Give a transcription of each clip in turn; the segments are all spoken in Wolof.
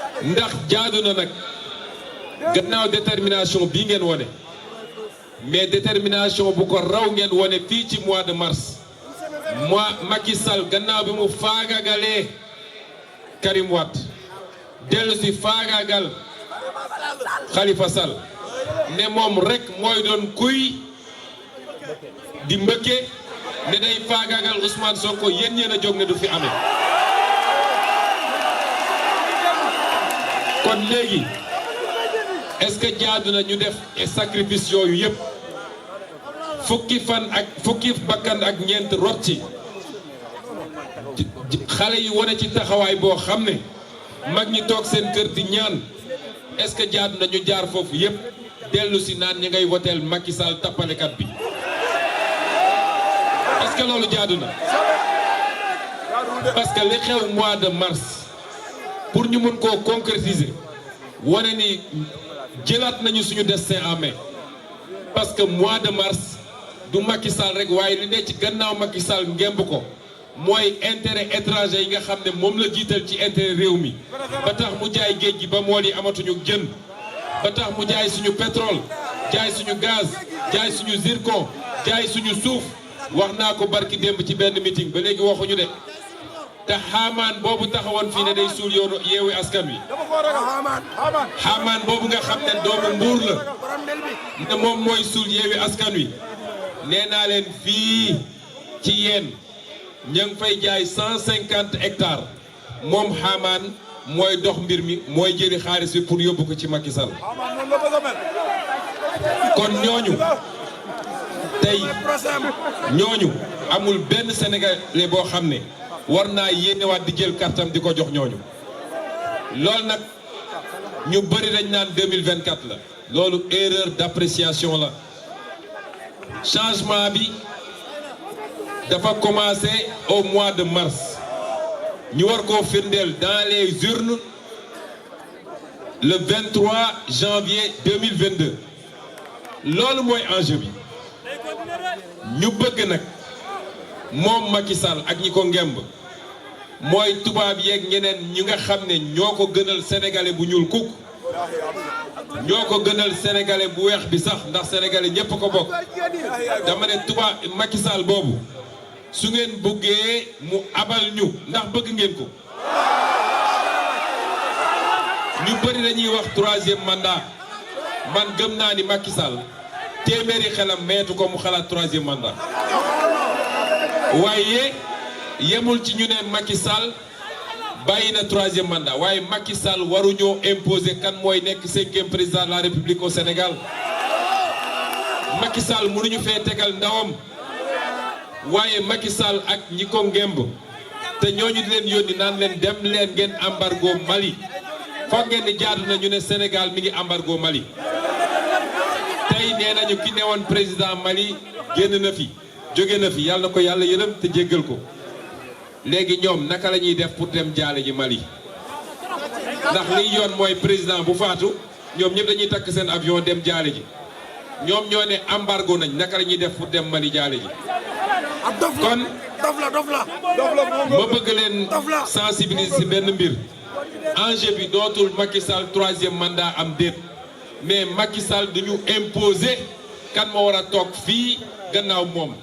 ndax jaadu na nag gannaaw détermination bii ngeen wone mais détermination bu ko raw ngeen wone fii ci mois de mars Macky Sall gannaaw bi mu faagagalee Karim Wade dellu si faagagal Khalifa Sall ne moom rek mooy doon kuy di mbëkke ne day faagagal Ousmane Sonko yéen ñeen a jóg ne du fi amee kon léegi est-ce que jaadu na ñu def sacrifice yooyu yëpp fukki bakkan ak ñeent rot ci xale yi wane ci taxawaay boo xam ne mag ñi toog seen kër di ñaan est-ce que jaadu na ñu jaar foofu yëpp dellu si naan ñi ngay woteel Macky Sall tappalekat bi est-ce que loolu jaadu na parce que li xew mois de mars pour ñu mën koo concrétiser wane ni jëlaat nañu suñu destin en main parce que mois de mars du Macky Sall rek waaye li ne ci gannaaw Macky Sall ngemb ko mooy intérêt étranger yi nga xam ne moom la jiital ci intérêt réew mi ba tax mu jaay géej gi ba mool yi amatuñu jën ba tax mu jaay suñu pétrole jaay suñu gaz jaay suñu zircon jaay suñu suuf wax naa ko barki démb ci benn meeting ba léegi waxuñu de te xaamaan boobu taxawoon fii ne day suul yoonu yeewi askan wi xaamaan boobu nga xam ne doomu mbuur la ne moom mooy suul yeewi askan wi nee naa leen fii ci yéen ña ngi fay jaay 150 hectares moom xaamaan mooy dox mbir mi mooy jëli xaalis bi pour yóbbu ko ci Macky Sall kon ñooñu amul benn sénégalais boo xam ne war naa yéenewaat di jël kartam di ko jox ñooñu loolu nag ñu bëri dañ naan 2024 la loolu erreur d'appréciation la changement bi dafa commencé au mois de mars ñu war koo firndeel dans les urnes le 23 janvier 2022 loolu mooy enjeu bi ñu bëgg nag moom Macky Sall ak ñi ko ngemb mooy tubaab yeeg ñeneen ñi nga xam ne ñoo ko gënal sénégalais bu ñuul kukk ñoo ko gënal sénégalais bu weex bi sax ndax sénégalais ñépp ko bokk dama ne tubaab Macky Sall boobu su ngeen bëggee mu abal ñu ndax bëgg ngeen ko ñu bëri dañuy wax troisième mandat man gëm naa ni Macky Sall téeméeri xelam meetu ko mu xalaat troisième mandat waaye yemul ci ñu ne Macky Sall bàyyi na troisième mandat waaye Macky Sall waruñoo imposer kan mooy nekk 5e président de la République au Sénégal Macky Sall mënuñu fee tegal ndawam waaye Macky Sall ak ñi ko ngemb te ñooñu di leen yónni naan leen dem leen ngeen embargo Mali foog ngeen ni jaadu na ñu ne Sénégal mi ngi embargo Mali tey nee nañu ki newoon président Mali génn na fi jóge na fi yàlla na ko yàlla yërëm te jéggal ko léegi ñoom naka la ñuy def pour dem jaale ji Mali ndax liy yoon mooy président bu faatu ñoom ñëpp dañuy takk seen avion dem jaale ji ñoom ñoo ne embargo nañ naka la ñuy def pour dem Mali jaale ji kon ma bëgg leen sensibiliser ci benn mbir enjeu bi dootul Macky Sall troisième mandat am déet mais Macky Sall duñu imposer kan moo war a toog fii gannaaw moom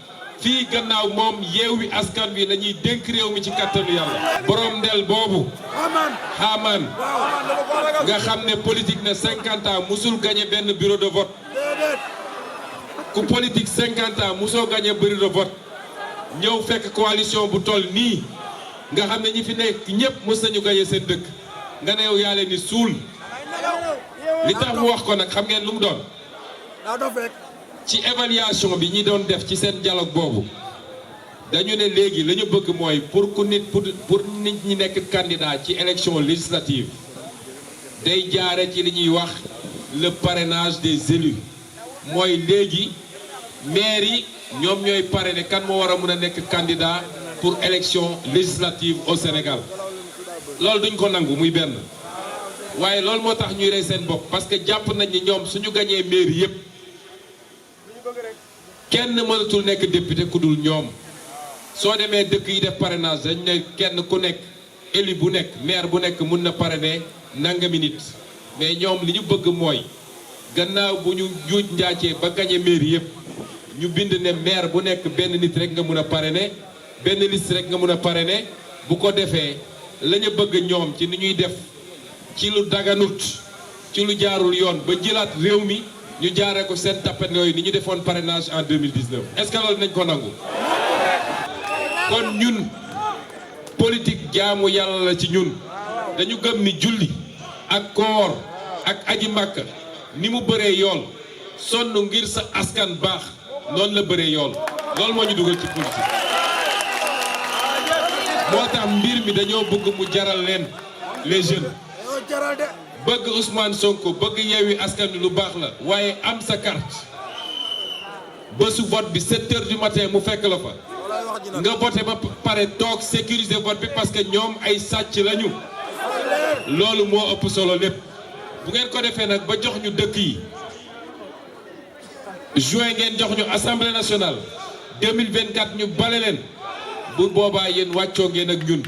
fii gannaaw moom Yewwi Askan Wi la ñuy dénk réew mi ci kattanu yàlla borom ndel boobu xaamaan nga xam ne politique ne 50 ans musul gagné benn bureau de vote ku politique 50 ans musoo gagné bureau de vote ñëw fekk coalition bu toll nii nga xam ne ñi fi nekk ñëpp mës nañu gagné seen dëkk nga ne yow yaa leen ni suul li tax mu wax ko nag xam ngeen lu mu doon ci évaluation bi ñi doon def ci seen dialogue boobu dañu ne léegi la ñu bëgg mooy pour nit ñi nekk candidat ci élection législative day jaare ci li ñuy wax le parrainage des élus mooy léegi maire yi ñoom ñooy parrainer kan moo war a mën a nekk candidat pour élection législative au Sénégal loolu duñ ko nangu muy benn waaye loolu moo tax ñuy rey seen bopp parce que jàpp nañ ni ñoom suñu gañee mairie yépp kenn mënatul nekk député ku dul ñoom soo demee dëkk yi def parrainage dañ ne kenn ku nekk élu bu nekk maire bu nekk mun na parrainer nangami nit mais ñoom li ñu bëgg mooy gannaaw bu ñu juuj njaacee ba gañe mairie yëpp ñu bind ne maire bu nekk benn nit rek nga mun a parrainer benn liste rek nga mun a parrainer bu ko defee la ñu bëgg ñoom ci ni ñuy def ci lu daganut ci lu jaarul yoon ba jëlaat réew mi ñu jaaree ko seen tapet yooyu ni ñu defoon parrainage en 2019 est-ce que loolu nañ ko nangu. kon ñun politique jaamu yàlla la ci ñun dañu gëm ni julli ak koor ak aji màkk ni mu bëree yool sonn ngir sa askan baax noonu la bëree yool loolu moo ñu dugal ci politique. moo tax mbir mi dañoo bëgg mu jaral leen les jeunes bëgg Ousmane Sonko bëgg Yewwi Askan Wi lu baax la waaye am sa carte bésu vote bi 7 heures du matin mu fekk la fa nga voté ba pare toog sécuriser vote bi parce que ñoom ay sàcc lañu loolu moo ëpp solo lépp bu ngeen ko defee nag ba jox ñu dëkk yi juin ngeen jox ñu assemblée nationale 2024 ñu bale leen bu boobaa yéen wàccoo ngeen ak ñun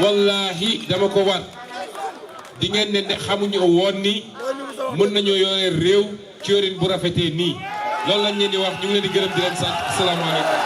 wallahi dama ko waat di ngeen ne xamuñu woon ni mën nañoo yore réew ci yorin bu rafetee nii loolu lañ leen di wax ñu ngi leen di gërëm di leen sant asalaamaaleykum